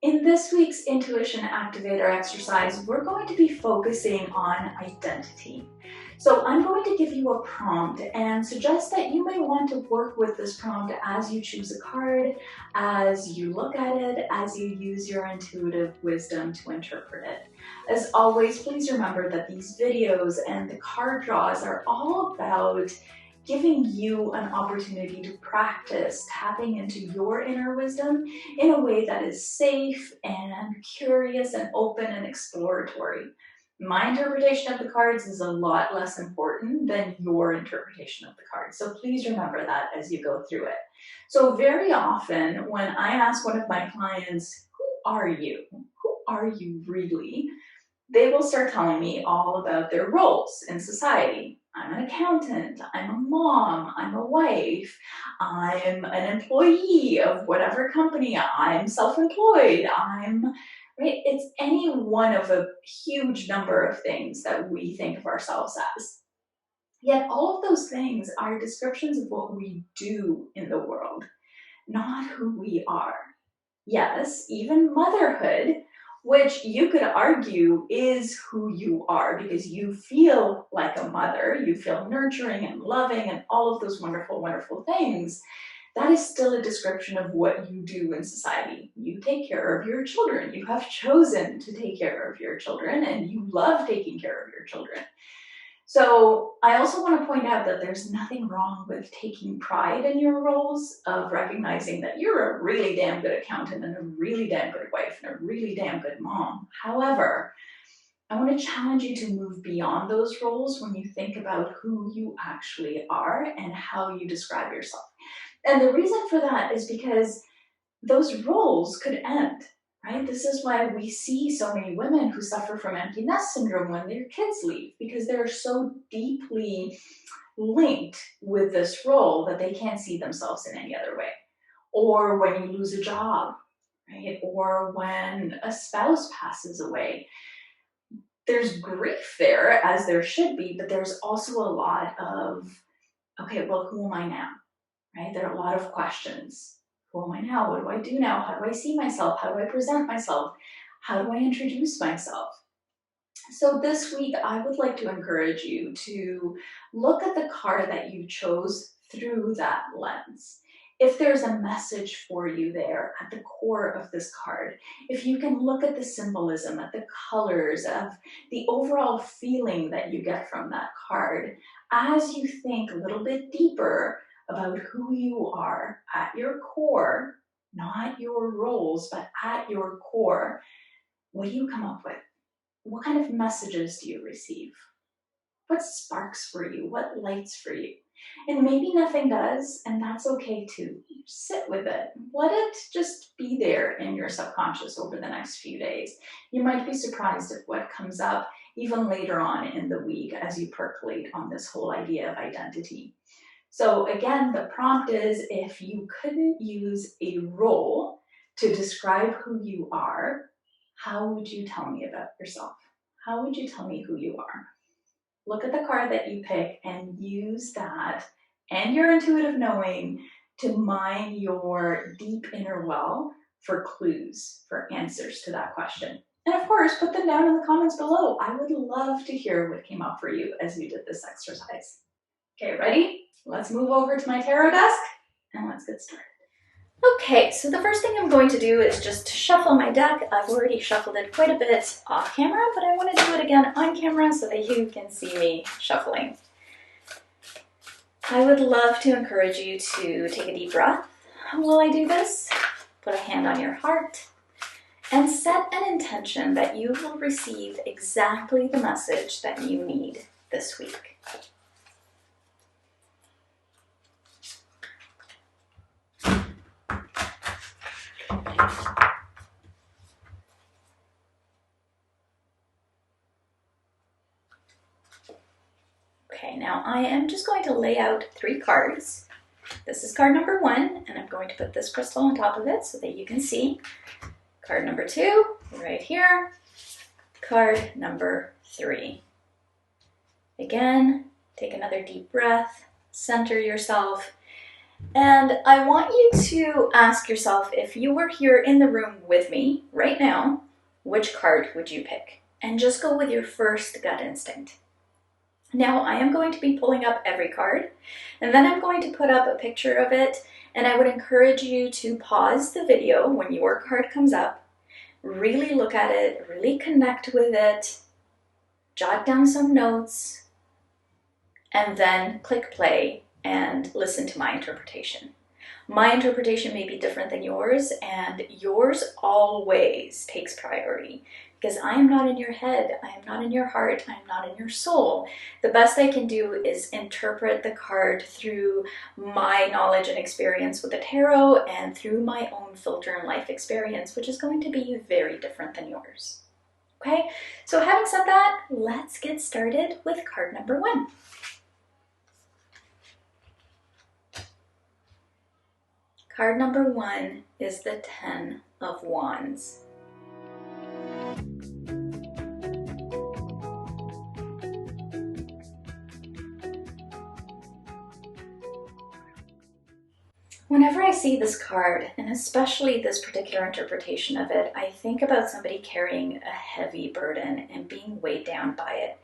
In this week's Intuition Activator exercise, we're going to be focusing on identity. So I'm going to give you a prompt and suggest that you may want to work with this prompt as you choose a card, as you look at it, as you use your intuitive wisdom to interpret it. As always, please remember that these videos and the card draws are all about giving you an opportunity to practice tapping into your inner wisdom in a way that is safe and curious and open and exploratory. My interpretation of the cards is a lot less important than your interpretation of the cards. So please remember that as you go through it. So very often when I ask one of my clients, who are you? Who are you really? They will start telling me all about their roles in society. I'm an accountant, I'm a mom, I'm a wife, I'm an employee of whatever company, I'm self-employed, right? It's any one of a huge number of things that we think of ourselves as. Yet all of those things are descriptions of what we do in the world, not who we are. Yes, even motherhood, which you could argue is who you are because you feel like a mother, you feel nurturing and loving and all of those wonderful, wonderful things. That is still a description of what you do in society. You take care of your children. You have chosen to take care of your children and you love taking care of your children. So I also want to point out that there's nothing wrong with taking pride in your roles, of recognizing that you're a really damn good accountant and a really damn good wife and a really damn good mom. However, I want to challenge you to move beyond those roles when you think about who you actually are and how you describe yourself. And the reason for that is because those roles could end. Right? This is why we see so many women who suffer from empty nest syndrome when their kids leave, because they're so deeply linked with this role that they can't see themselves in any other way. Or when you lose a job, right? Or when a spouse passes away. There's grief there, as there should be, but there's also a lot of, okay, well, who am I now? Right? There are a lot of questions. Who am I now? What do I do now? How do I see myself? How do I present myself? How do I introduce myself? So this week, I would like to encourage you to look at the card that you chose through that lens. If there's a message for you there at the core of this card, if you can look at the symbolism, at the colors, of the overall feeling that you get from that card, as you think a little bit deeper about who you are at your core, not your roles, but at your core, what do you come up with? What kind of messages do you receive? What sparks for you? What lights for you? And maybe nothing does, and that's okay too. Sit with it. Let it just be there in your subconscious over the next few days. You might be surprised at what comes up even later on in the week as you percolate on this whole idea of identity. So again, the prompt is, if you couldn't use a role to describe who you are, how would you tell me about yourself? How would you tell me who you are? Look at the card that you pick and use that and your intuitive knowing to mine your deep inner well for clues, for answers to that question. And of course, put them down in the comments below. I would love to hear what came up for you as you did this exercise. Okay, ready? Let's move over to my tarot desk and let's get started. Okay, so the first thing I'm going to do is just shuffle my deck. I've already shuffled it quite a bit off camera, but I want to do it again on camera so that you can see me shuffling. I would love to encourage you to take a deep breath while I do this. Put a hand on your heart and set an intention that you will receive exactly the message that you need this week. Okay, now I am just going to lay out 3 cards. This is card number 1, and I'm going to put this crystal on top of it so that you can see. Card number 2, right here. Card number 3. Again, take another deep breath, center yourself, And I want you to ask yourself, if you were here in the room with me right now, which card would you pick? And just go with your first gut instinct. Now I am going to be pulling up every card, and then I'm going to put up a picture of it, and I would encourage you to pause the video when your card comes up, really look at it, really connect with it, jot down some notes, and then click play and listen to my interpretation. My interpretation may be different than yours, and yours always takes priority because I am not in your head, I am not in your heart, I am not in your soul. The best I can do is interpret the card through my knowledge and experience with the tarot and through my own filter and life experience, which is going to be very different than yours. Okay, so having said that, let's get started with card number 1. Card number 1 is the 10 of Wands. Whenever I see this card, and especially this particular interpretation of it, I think about somebody carrying a heavy burden and being weighed down by it.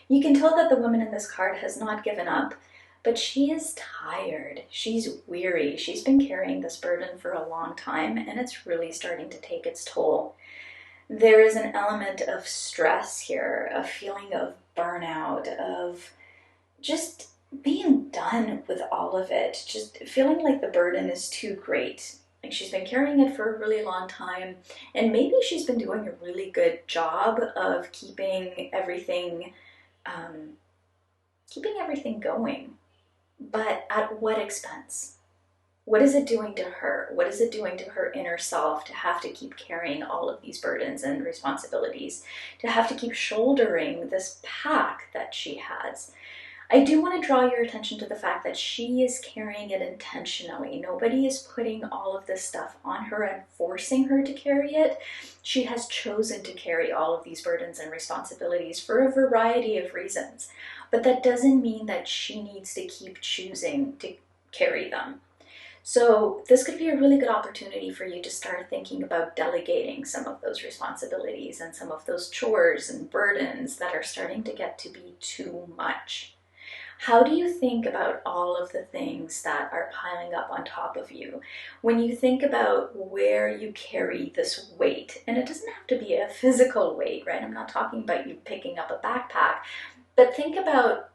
You can tell that the woman in this card has not given up, but she is tired, she's weary, she's been carrying this burden for a long time, and it's really starting to take its toll. There is an element of stress here, a feeling of burnout, of just being done with all of it, just feeling like the burden is too great. Like she's been carrying it for a really long time, and maybe she's been doing a really good job of keeping everything going. But at what expense? What is it doing to her? What is it doing to her inner self to have to keep carrying all of these burdens and responsibilities, to have to keep shouldering this pack that she has? I do want to draw your attention to the fact that she is carrying it intentionally. Nobody is putting all of this stuff on her and forcing her to carry it. She has chosen to carry all of these burdens and responsibilities for a variety of reasons. But that doesn't mean that she needs to keep choosing to carry them. So this could be a really good opportunity for you to start thinking about delegating some of those responsibilities and some of those chores and burdens that are starting to get to be too much. How do you think about all of the things that are piling up on top of you? When you think about where you carry this weight, and it doesn't have to be a physical weight, right? I'm not talking about you picking up a backpack, but think about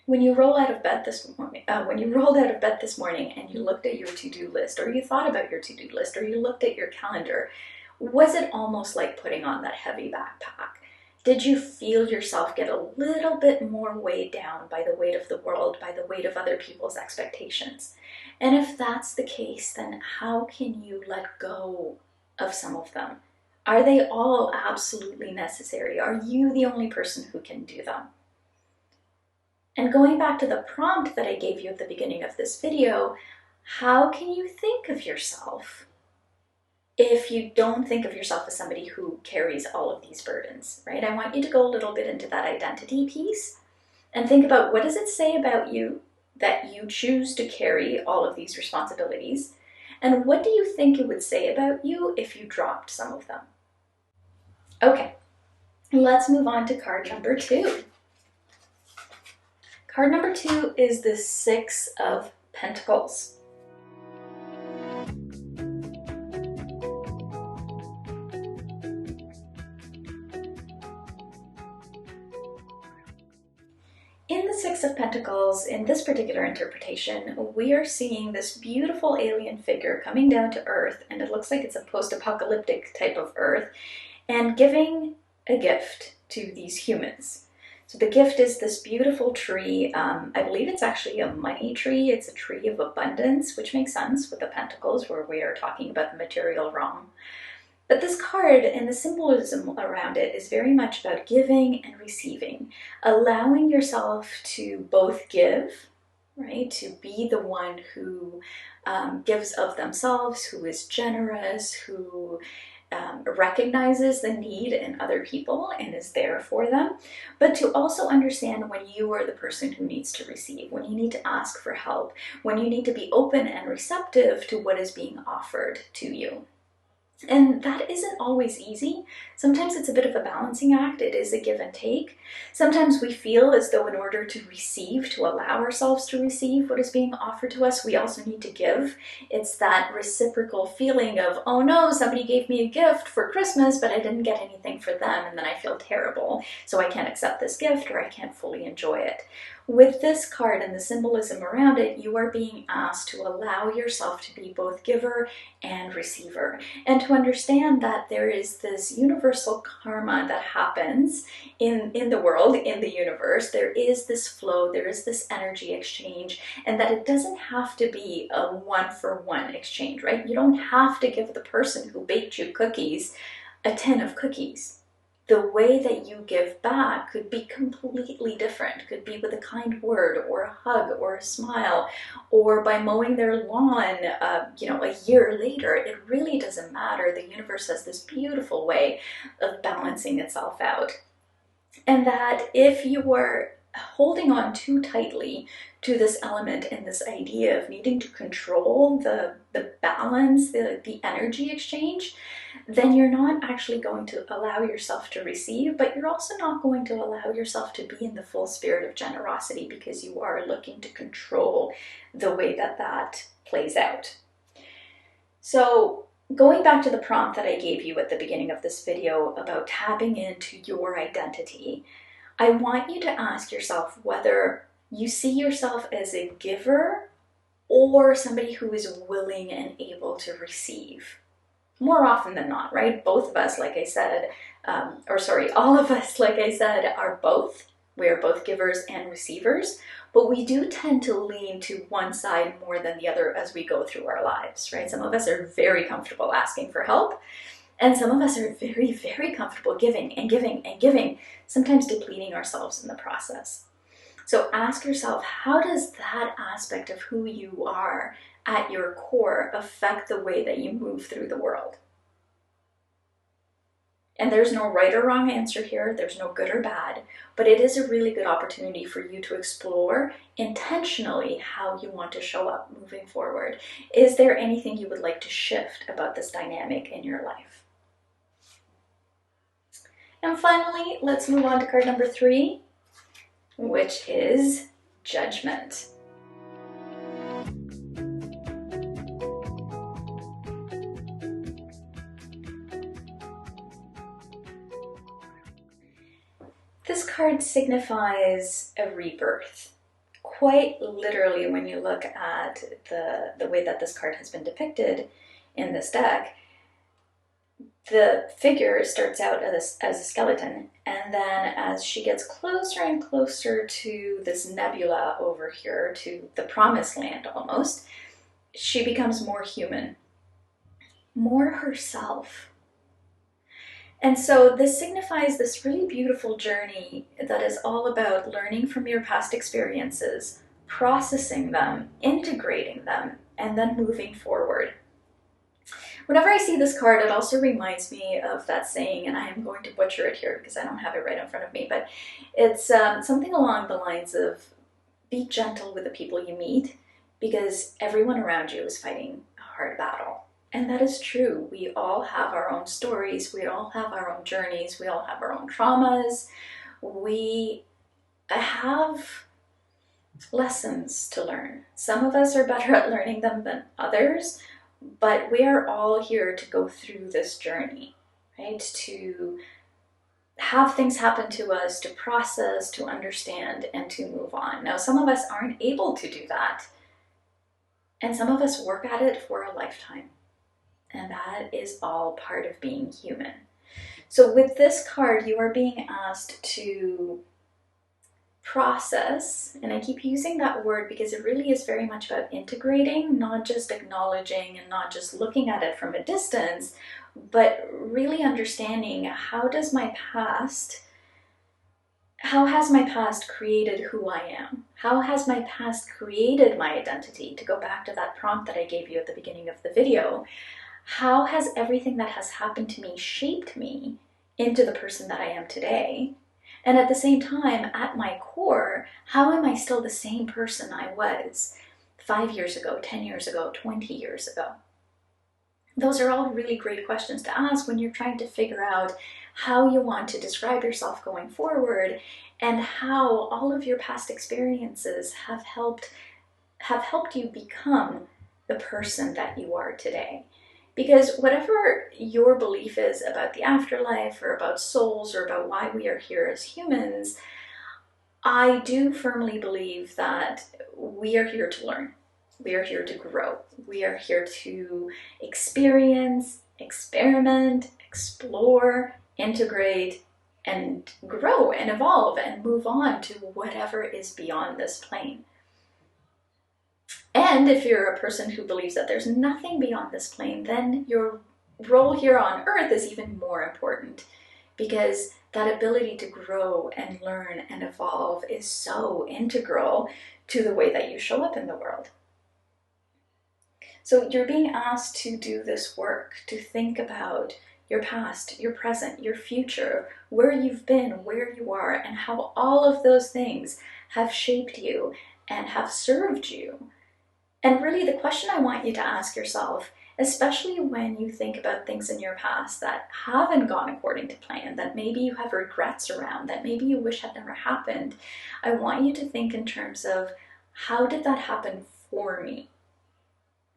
when you rolled out of bed this morning and you looked at your to-do list, or you thought about your to-do list, or you looked at your calendar, was it almost like putting on that heavy backpack? Did you feel yourself get a little bit more weighed down by the weight of the world, by the weight of other people's expectations? And if that's the case, then how can you let go of some of them? Are they all absolutely necessary? Are you the only person who can do them? And going back to the prompt that I gave you at the beginning of this video, how can you think of yourself if you don't think of yourself as somebody who carries all of these burdens, right? I want you to go a little bit into that identity piece and think about, what does it say about you that you choose to carry all of these responsibilities? And what do you think it would say about you if you dropped some of them? Okay, let's move on to card number 2. Card number 2 is the 6 of Pentacles. In the 6 of Pentacles, in this particular interpretation, we are seeing this beautiful alien figure coming down to Earth, and it looks like it's a post-apocalyptic type of Earth, and giving a gift to these humans. So the gift is this beautiful tree. I believe it's actually a money tree. It's a tree of abundance, which makes sense with the Pentacles, where we are talking about the material realm. But this card and the symbolism around it is very much about giving and receiving, allowing yourself to both give, right, to be the one who gives of themselves, who is generous, who recognizes the need in other people and is there for them, but to also understand when you are the person who needs to receive, when you need to ask for help, when you need to be open and receptive to what is being offered to you. And that isn't always easy. Sometimes it's a bit of a balancing act. It is a give and take. Sometimes we feel as though in order to receive, to allow ourselves to receive what is being offered to us, we also need to give. It's that reciprocal feeling of, oh no, somebody gave me a gift for Christmas, but I didn't get anything for them, and then I feel terrible, so I can't accept this gift or I can't fully enjoy it. With this card and the symbolism around it, you are being asked to allow yourself to be both giver and receiver, and to understand that there is this universal karma that happens in the world, in the universe. There is this flow, there is this energy exchange, and that it doesn't have to be a one-for-one exchange, right? You don't have to give the person who baked you cookies a tin of cookies. The way that you give back could be completely different. Could be with a kind word or a hug or a smile, or by mowing their lawn, a year later. It really doesn't matter. The universe has this beautiful way of balancing itself out. And that if you were holding on too tightly to this element and this idea of needing to control the balance, the energy exchange, then you're not actually going to allow yourself to receive, but you're also not going to allow yourself to be in the full spirit of generosity, because you are looking to control the way that plays out. So going back to the prompt that I gave you at the beginning of this video about tapping into your identity, I want you to ask yourself whether you see yourself as a giver or somebody who is willing and able to receive. More often than not, right? Both of us, like I said, all of us, like I said, are both. We are both givers and receivers, but we do tend to lean to one side more than the other as we go through our lives, right? Some of us are very comfortable asking for help, and some of us are very, very comfortable giving and giving and giving, sometimes depleting ourselves in the process. So ask yourself, how does that aspect of who you are at your core affect the way that you move through the world? And there's no right or wrong answer here. There's no good or bad, but it is a really good opportunity for you to explore intentionally how you want to show up moving forward. Is there anything you would like to shift about this dynamic in your life? And finally, let's move on to card number 3, which is Judgment. This card signifies a rebirth. Quite literally, when you look at the way that this card has been depicted in this deck, the figure starts out as a skeleton, and then as she gets closer and closer to this nebula over here, to the promised land almost, she becomes more human, more herself. And so this signifies this really beautiful journey that is all about learning from your past experiences, processing them, integrating them, and then moving forward. Whenever I see this card, it also reminds me of that saying, and I am going to butcher it here because I don't have it right in front of me, but it's something along the lines of, be gentle with the people you meet, because everyone around you is fighting a hard battle. And that is true. We all have our own stories. We all have our own journeys. We all have our own traumas. We have lessons to learn. Some of us are better at learning them than others, but we are all here to go through this journey, right? To have things happen to us, to process, to understand, and to move on. Now, some of us aren't able to do that, and some of us work at it for a lifetime. And that is all part of being human. So with this card, you are being asked to process, and I keep using that word because it really is very much about integrating, not just acknowledging and not just looking at it from a distance, but really understanding how has my past created who I am? How has my past created my identity? To go back to that prompt that I gave you at the beginning of the video, how has everything that has happened to me shaped me into the person that I am today? And at the same time, at my core, how am I still the same person I was 5 years ago, 10 years ago, 20 years ago? Those are all really great questions to ask when you're trying to figure out how you want to describe yourself going forward, and how all of your past experiences have helped you become the person that you are today. Because whatever your belief is about the afterlife, or about souls, or about why we are here as humans, I do firmly believe that we are here to learn. We are here to grow. We are here to experience, experiment, explore, integrate, and grow and evolve and move on to whatever is beyond this plane. And if you're a person who believes that there's nothing beyond this plane, then your role here on earth is even more important, because that ability to grow and learn and evolve is so integral to the way that you show up in the world. So you're being asked to do this work, to think about your past, your present, your future, where you've been, where you are, and how all of those things have shaped you and have served you. And really, the question I want you to ask yourself, especially when you think about things in your past that haven't gone according to plan, that maybe you have regrets around, that maybe you wish had never happened, I want you to think in terms of, how did that happen for me?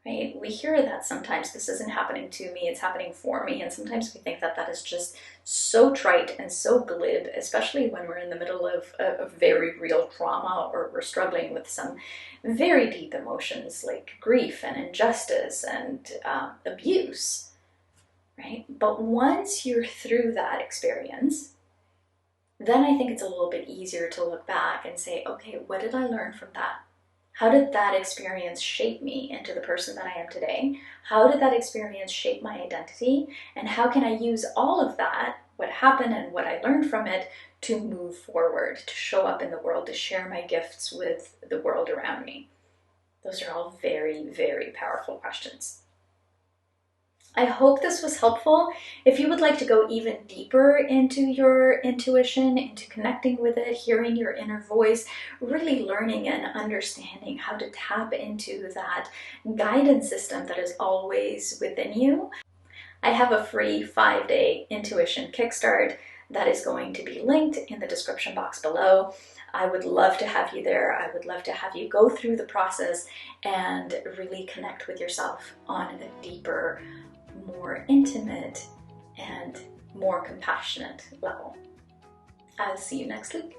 Right? We hear that sometimes, this isn't happening to me, it's happening for me. And sometimes we think that that is just so trite and so glib, especially when we're in the middle of a very real trauma, or we're struggling with some very deep emotions like grief and injustice and abuse, right? But once you're through that experience, then I think it's a little bit easier to look back and say, okay, what did I learn from that? How did that experience shape me into the person that I am today? How did that experience shape my identity? And how can I use all of that, what happened and what I learned from it, to move forward, to show up in the world, to share my gifts with the world around me? Those are all very, very powerful questions. I hope this was helpful. If you would like to go even deeper into your intuition, into connecting with it, hearing your inner voice, really learning and understanding how to tap into that guidance system that is always within you, I have a free 5-day intuition kickstart that is going to be linked in the description box below. I would love to have you there. I would love to have you go through the process and really connect with yourself on a deeper, more intimate, and more compassionate level. I'll see you next week.